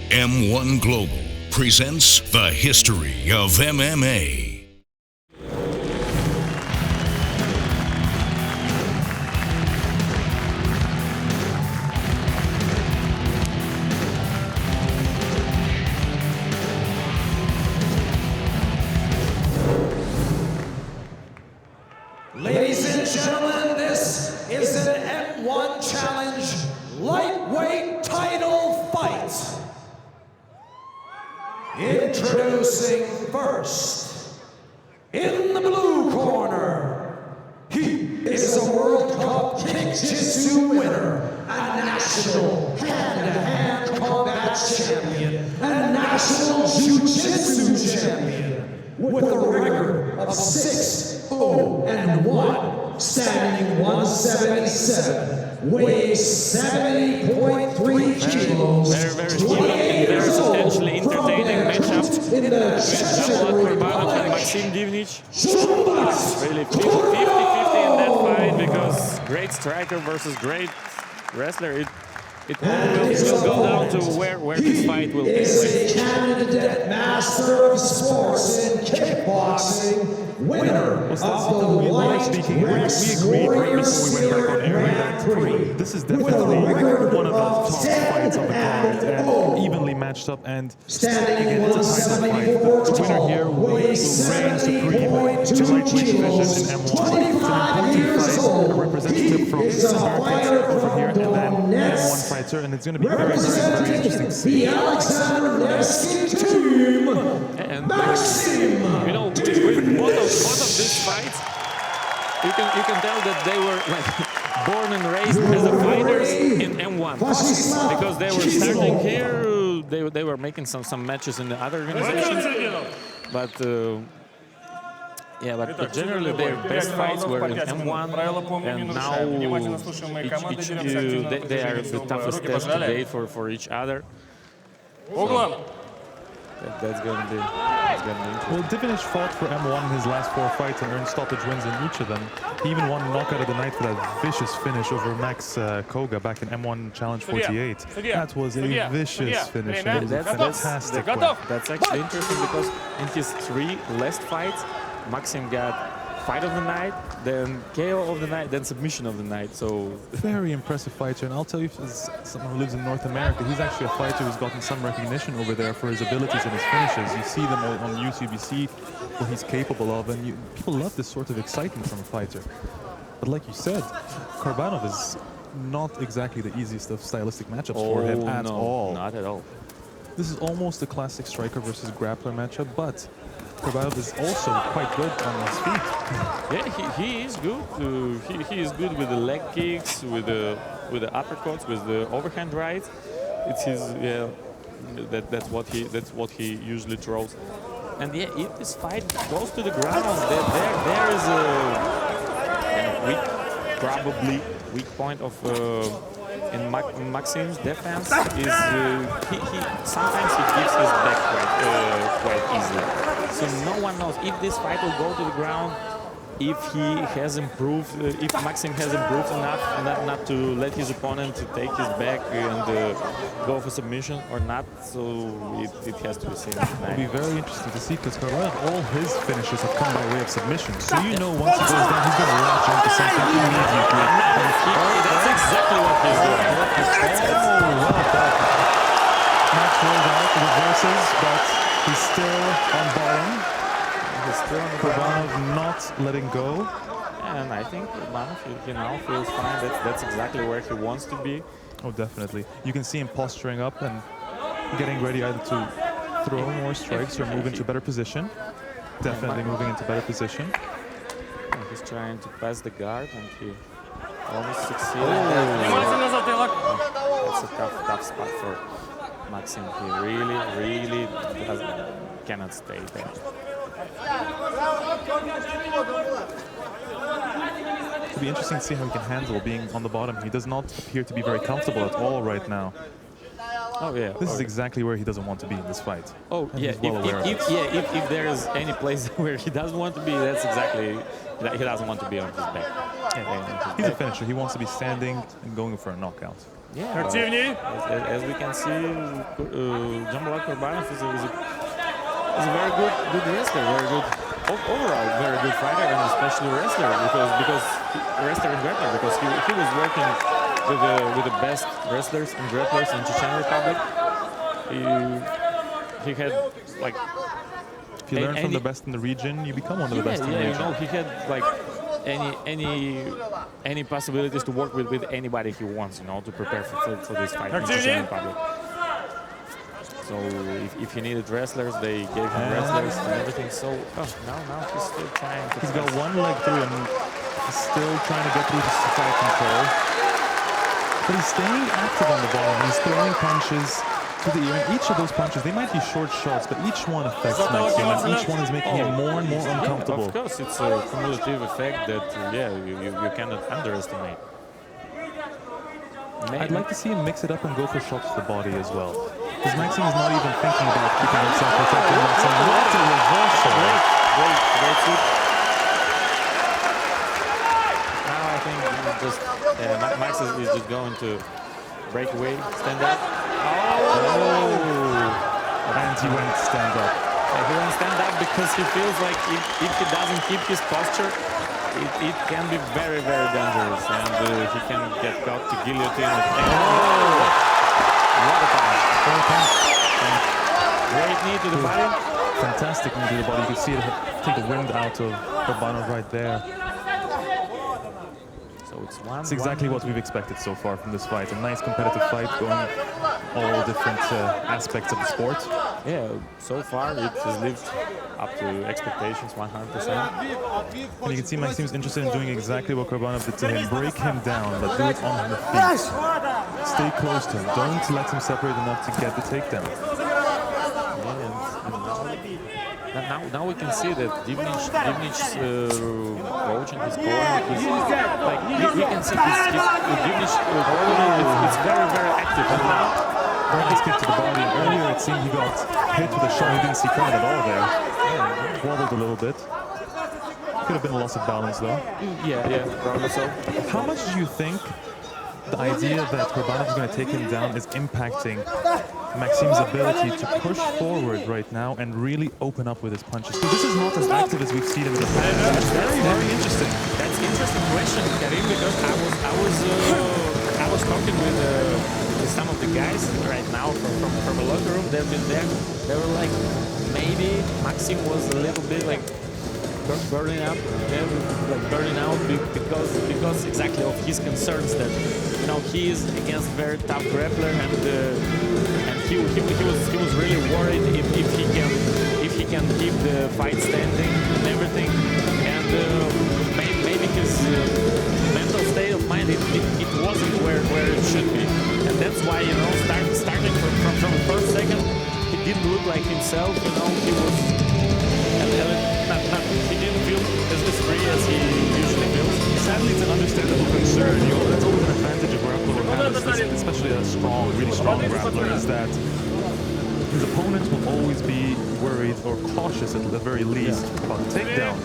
M1 Global presents the history of MMA. Ladies and gentlemen, this is an M1 Challenge lightweight title fight. Introducing first, in the blue corner, he is a World Cup Jiu-Jitsu winner, a national hand-to-hand combat champion, and a national Jiu-Jitsu champion, with a record of 6-0-1, standing 177, weighs 70.3 kilos, very potentially entertaining matchup with Dzhambulat Kurbanov and Maxim Divnich. Really 50-50 in that fight, because great striker versus great wrestler. It will go down to where this fight will take place. He is a candidate master of sports in kickboxing, winner of the lightweight Warrior Spirit Grand Prix. This is definitely one of the top fights on the card, and evenly matched up, and standing again, it's a title fight. The winner here will reign supreme to lightweight division in M1. It's an important fight, representative from America over here, and then M1 fighter, and it's going to be very interesting to see. The Alexandr Nevsky team, And Maxim. you know, with both of these fights, you can tell that they were like born and raised as a fighters in M1, because they were starting here. They were making some matches in the other organizations, but but generally their best fights were in M1, and now they are the toughest test to date for each other. That's going to be interesting. Well, Divnich fought for M1 in his last 4 fights and earned stoppage wins in each of them. He even won knockout of the night for that vicious finish over Max Koga back in M1 Challenge 48. That was a vicious finish. That was a fantastic win. That's actually interesting, because in his 3 last fights, Maxim got fight of the night, then KO of the night, then submission of the night. So very impressive fighter, and I'll tell you, as someone who lives in North America, he's actually a fighter who's gotten some recognition over there for his abilities and his finishes. You see them on YouTube, you see what he's capable of, and people love this sort of excitement from a fighter. But like you said, Kurbanov is not exactly the easiest of stylistic matchups for him at all. Not at all. This is almost a classic striker versus grappler matchup, but Kurbanov is also quite good on his feet. Yeah, he is good. He is good with the leg kicks, with the uppercuts, with the overhand right. It's his that's what he usually throws. And yeah, if this fight goes to the ground, there is a probably weak point of in Maxim's defense is sometimes he gives his back quite easily. So no one knows if this fight will go to the ground, if he has improved, if Maxim has improved enough not to let his opponent to take his back and go for submission or not. So it has to be seen. It'll be very interesting to see, because Kurbanov, all his finishes have come by way of submission. So you know once he goes down, he's going to latch onto something immediately. That's exactly what he's doing. Max rolled out, reverses, but he's still on bottom. Kurbanov not letting go. And I think Kurbanov, he now feels fine. That's exactly where he wants to be. Oh, definitely. You can see him posturing up and getting ready either to throw more strikes or move into a better position. Definitely moving into better position. And he's trying to pass the guard, and he almost succeeded. That's a tough spot for Maxim. He really cannot stay there. It'll be interesting to see how he can handle being on the bottom. He does not appear to be very comfortable at all right now. Oh yeah. This is exactly where he doesn't want to be in this fight. Oh and yeah. If there is any place where he doesn't want to be, that's exactly he doesn't want to be on his back. He's a finisher. He wants to be standing and going for a knockout. Yeah, as we can see, Dzhambulat Kurbanov is a very good wrestler, very good overall, very good fighter, and especially wrestler because wrestler and grappler because he was working with the best wrestlers and grapplers in Chechen Republic. He had like. If you learn from the best in the region, you become one of the best in the region. You know, he had like any possibilities to work with anybody he wants, you know, to prepare for this fight in Chechen Republic. So if he needed wrestlers, they gave him wrestlers and everything. So now he's still trying. He's got one leg through and he's still trying to get through the side control. But he's staying active on the ball and he's throwing punches to the ear. And each of those punches, they might be short shots, but each one affects Maxim, and each one is making him more and more uncomfortable. Of course, it's a cumulative effect that, you cannot underestimate. I'd like to see him mix it up and go for shots to the body as well. Because Maxim is not even thinking about keeping himself protected. What a reversal! Great sweep. Now I think Max is just going to break away, stand up. And he went stand up. He went stand up because he feels like if he doesn't keep his posture, it can be very, very dangerous, and he can get caught to guillotine. What a punch! Great knee to the body. Fantastic knee to the body. You can see it take the wind out of Kurbanov right there. It's exactly what we've expected so far from this fight. A nice competitive fight going all different aspects of the sport. Yeah, so far it has lived up to expectations 100%. And you can see Maxim's interested in doing exactly what Kurbanov did to him. Break him down, but do it on the feet. Stay close to him. Don't let him separate enough to get the takedown. Now we can see that Divnich's coach in his corner, we can see Divnich's corner is very, very active. Very nice kick to the body. Earlier it seemed he got hit with a shot he didn't see coming at all there. Yeah, wobbled a little bit. Could have been a loss of balance though. Yeah, probably so. How much do you think the idea that Kurbanov is going to take him down is impacting Maxim's ability to push forward right now and really open up with his punches? Because this is not as active as we've seen him in the past. That's very interesting. That's an interesting question, Karim, because I was talking with some of the guys right now from a locker room. They've been there. They were like, maybe Maxim was a little bit like burning up, burning out because exactly of his concerns that he is against very tough grappler and he was really worried if he can keep the fight standing and everything, and maybe his mental state of mind it wasn't where it should be, and that's why starting from the first second he didn't look like himself. He was. He didn't feel as free as he usually feels. Sadly, it's an understandable concern. That's always an advantage of grappler, especially a really strong grappler, is that his opponent will always be worried or cautious at the very least about the takedown.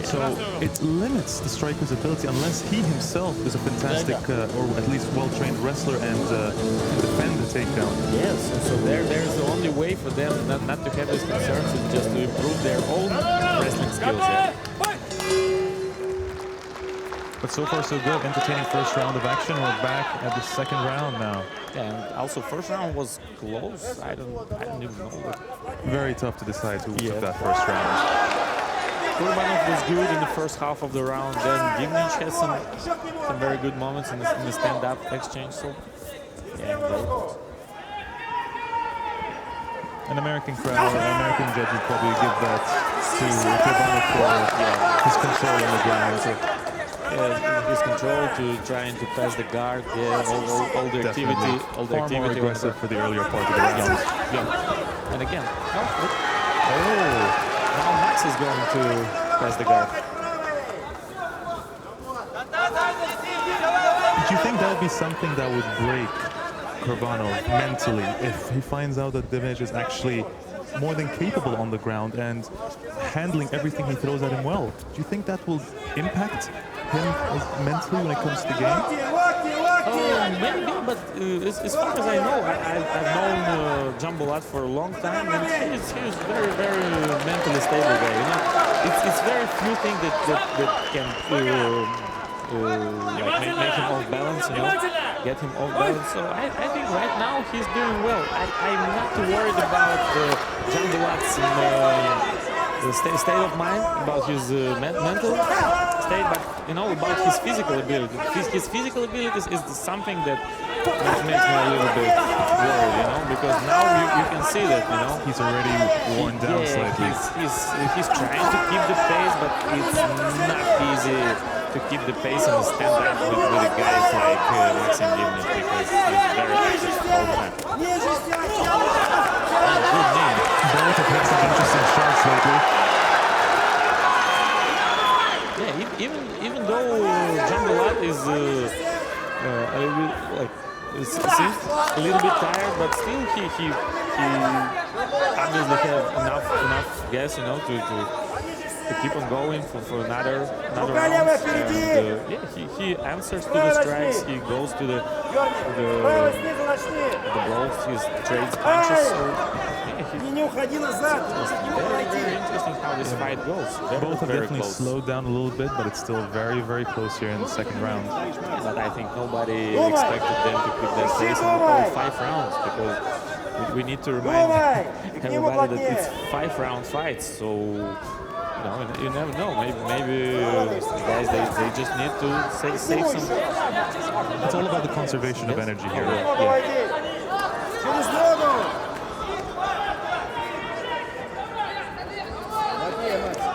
So it limits the striker's ability unless he himself is a fantastic or at least well-trained wrestler and can defend the takedown. Yes, so there's the only way for them not to have these concerns is just to improve their own wrestling skills. But so far so good. Entertaining first round of action. We're back at the second round now. Yeah, and also first round was close. I don't even know. Very tough to decide who took that first round. Kurbanov was good in the first half of the round. Then Divnich has some very good moments in the stand-up exchange. So yeah, very good. An American crowd, an American judge would probably give that to Kurbanov for his control on the ground. So, his control to trying to pass the guard, all the activity, far more aggressive for the earlier part of the round. Yeah. And again, now Max is going to pass the guard. Do you think that would be something that would break Kurbanov mentally if he finds out that Divnich is actually more than capable on the ground and handling everything he throws at him well? Do you think that will impact him mentally when it comes to the game? Maybe, but as far as I know, I've known Dzhambulat for a long time, and he's very, very mentally stable guy. You know, it's very few things that can like make him off balance. You know, get him off balance. So I think right now he's doing well. I'm not too worried about Dzhambulat's state of mind, about his mental state, but you know, about his physical ability. His physical abilities is something that makes me a little bit worried, you know, because now you can see that, you know, he's already worn down slightly. He's trying to keep the pace, but it's not easy to keep the pace and stand up with the guys like Maxim Divnich, because he's very active all the time. Good name. Both have hit some interesting shots lately. Yeah, even though Dzhambulat is a little bit, like, seems a little bit tired, but still he obviously have enough gas, you know, to keep on going for another round. And yeah, he answers to the strikes. He goes to the blows. He trades punches. So yeah, very interesting how this fight goes. Both have very definitely close. slowed down a little bit, but it's still very, very close here in the second round. But I think nobody expected them to keep that pace in all 5 rounds, because we need to remind everybody that it's 5-round fights. So you never know. Maybe guys they just need to save some. It's all about the conservation of energy here.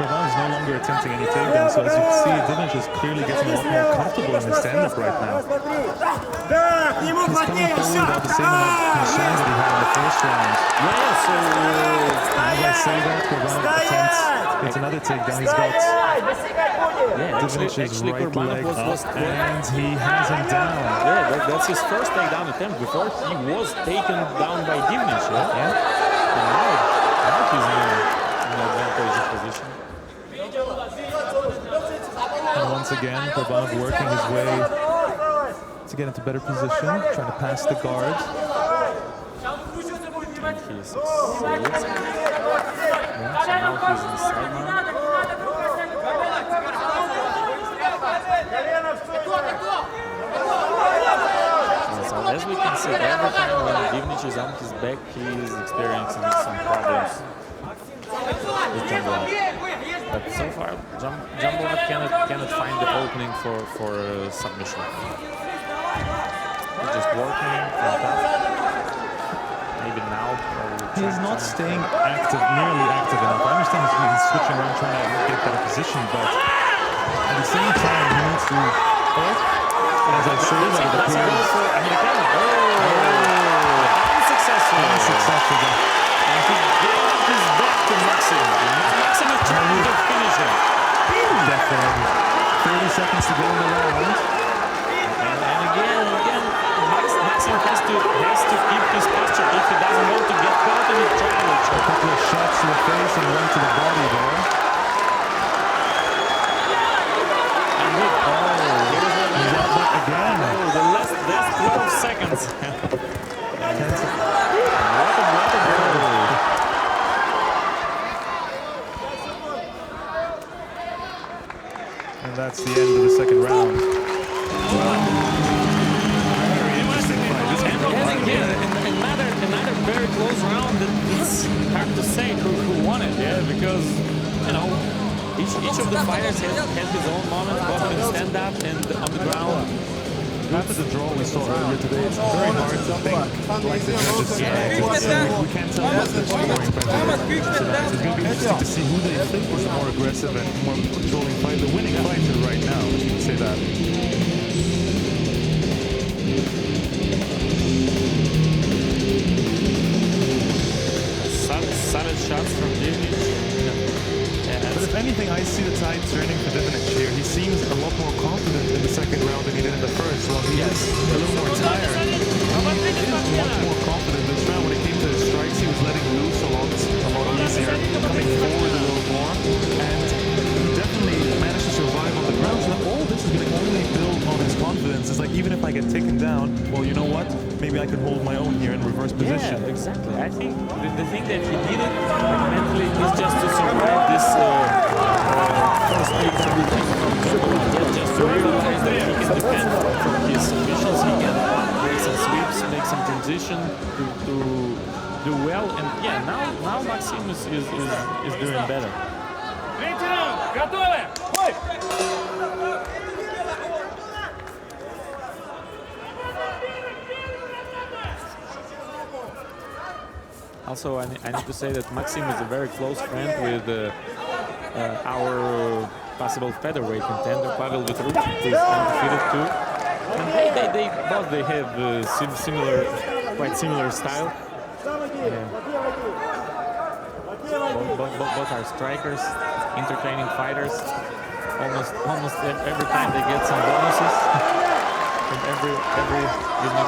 Kurbanov is no longer attempting any takedown, so as you can see, Divnich is clearly getting a lot more comfortable in his stand-up right now. He's coming forward about the same amount of concern that he had in the first round. Yeah, so as I say that, Kurbanov attempts another takedown. He's got Divnich's right leg up, and he has him down. Yeah, that's his first takedown attempt. Before he was taken down by Divnich. Yeah. And now he's in an advantageous position. And once again, Kurbanov working his way to get into better position, trying to pass the guard. And he succeeds. Yeah, so now he's inside now. So as we can see, every time when Divnich is on his back, he is experiencing some problems with Dzhambulat. But so far, Dzhambulat cannot find the opening for submission. He's just working from top. Maybe now. He's not staying nearly active enough. I understand he's switching around trying to get better position, but at the same time, he needs to. As I say, that it appears. Unsuccessful. Unsuccessful. And he gave his back to Maxim. Maxim is trying to finish him. Definitely. 30 seconds to go in the round. And again, Maxim has to keep his posture if he doesn't want to get caught in the triangle choke. A couple of shots to the face and one to the body there. And he got back Again. Oh, the last 12 seconds. And that's the end of the second round. Very interesting fight. And again, another very close round. It's hard to say who won it, yeah, because each of the fighters has his own moment, both in stand-up and on the ground. After the draw we saw earlier today, it's very hard to think like the judges say. We can't tell what's the scoring, but it's going to be interesting to see who they think was the more aggressive and more controlling fight. The winning fighter right now, you can say that. Solid shots from Divnich. But if anything, I see the tide turning for Divnich here. He seems a lot more confident in the second round than he did in the first. Well, he is a little more tired. He is much more confident this round. When it came to his strikes, he was letting loose a lot easier, coming forward a little more, and he definitely managed to survive on the ground. So all this is going to only build on his confidence. It's like, even if I get taken down, mentally. I think the thing that he did it mentally is just to survive this first big just to realize that he can defend from his submissions. He can make some sweeps, make some transition to do well. And yeah, now Maxim is doing better. Also, I need to say that Maxim is a very close friend with our possible featherweight contender, Pavel Vitruk, who is undefeated too. And they both have quite similar style. Both are strikers, entertaining fighters. Almost every time they get some bonuses from every evening.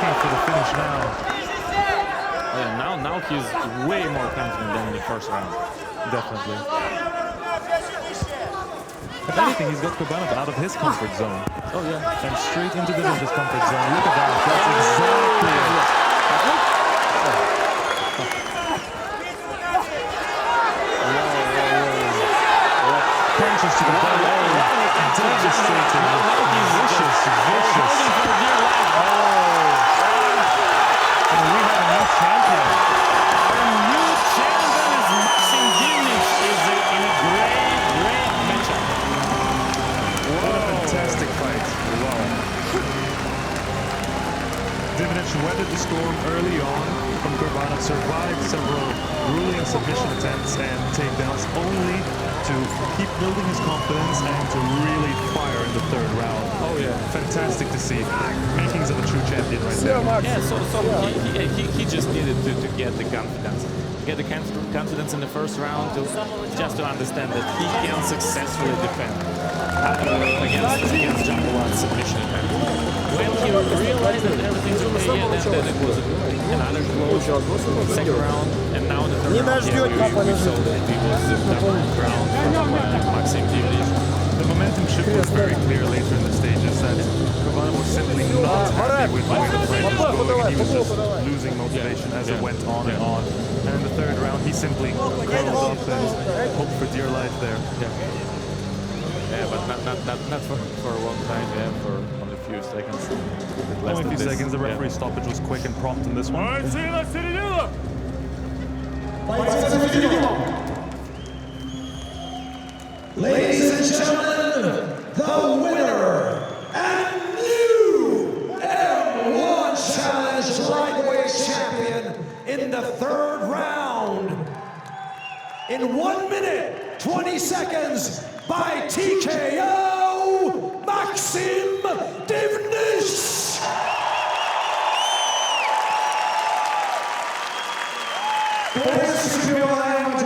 For the finish now. Yeah, now he's way more confident than in the first round. Definitely. If anything, he's got Kurbanov out of his comfort zone. Oh yeah. And straight into the Divnich's comfort zone. Look at that. That's exactly it. Punches to the body. Devastating. Vicious. We have a new champion. Our new champion is Maxim Divnich. Is in a great matchup. What a fantastic fight. Wow. Divnich weathered the storm early on from Kurbanov, survived several grueling submission attempts and takedowns, only to keep building his confidence and to really fire in the third round. Oh yeah. Fantastic to see. Makings of a true champion right there. Yeah, so he just needed to get the confidence. Get the confidence in the first round just to understand that he can successfully defend against Dzhambulat's submission attempt. When he realized that everything's okay, then it was another close second round, and now the third round, we saw that it was double round from Maxim Divnich. The momentum shift was very clear later in the stages that Kurbanov was simply not happy with the way the fight was going, and he was just losing motivation as it went on and on. And in the third round, he simply curled up and hoped for dear life there. Yeah, but not for a long time, for only a few seconds. Only a few seconds, the referee stoppage was quick and prompt in this one. Ladies and gentlemen, the winner and new M-1 Challenge Lightweight Champion in the third round in 1 minute, 20 seconds by TKO, Maxim Divnich. Пояс чемпиона в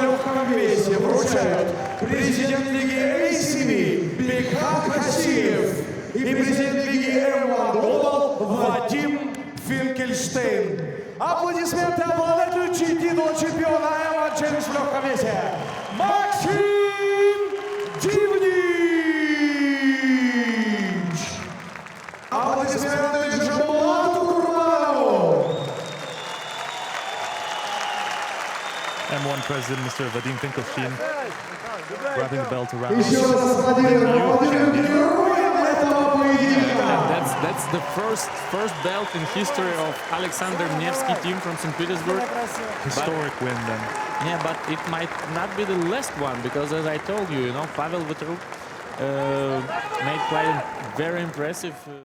легком весе вручают президент лиги ACB Бекхан Хасиев и президент лиги M-1 Global Вадим Финкельштейн. Аплодисменты обладателю титула чемпиона M-1 Challenge в легком весе Максим Дивнич. Аплодисменты Джамбулату Курбанову. M1 President, Mr. Vadim Finkelstein, wrapping the belt around. That's the first belt in history of Alexandr Nevsky team from St. Petersburg. Historic win then. Yeah, but it might not be the last one, because as I told you, Pavel Vitruk made quite a very impressive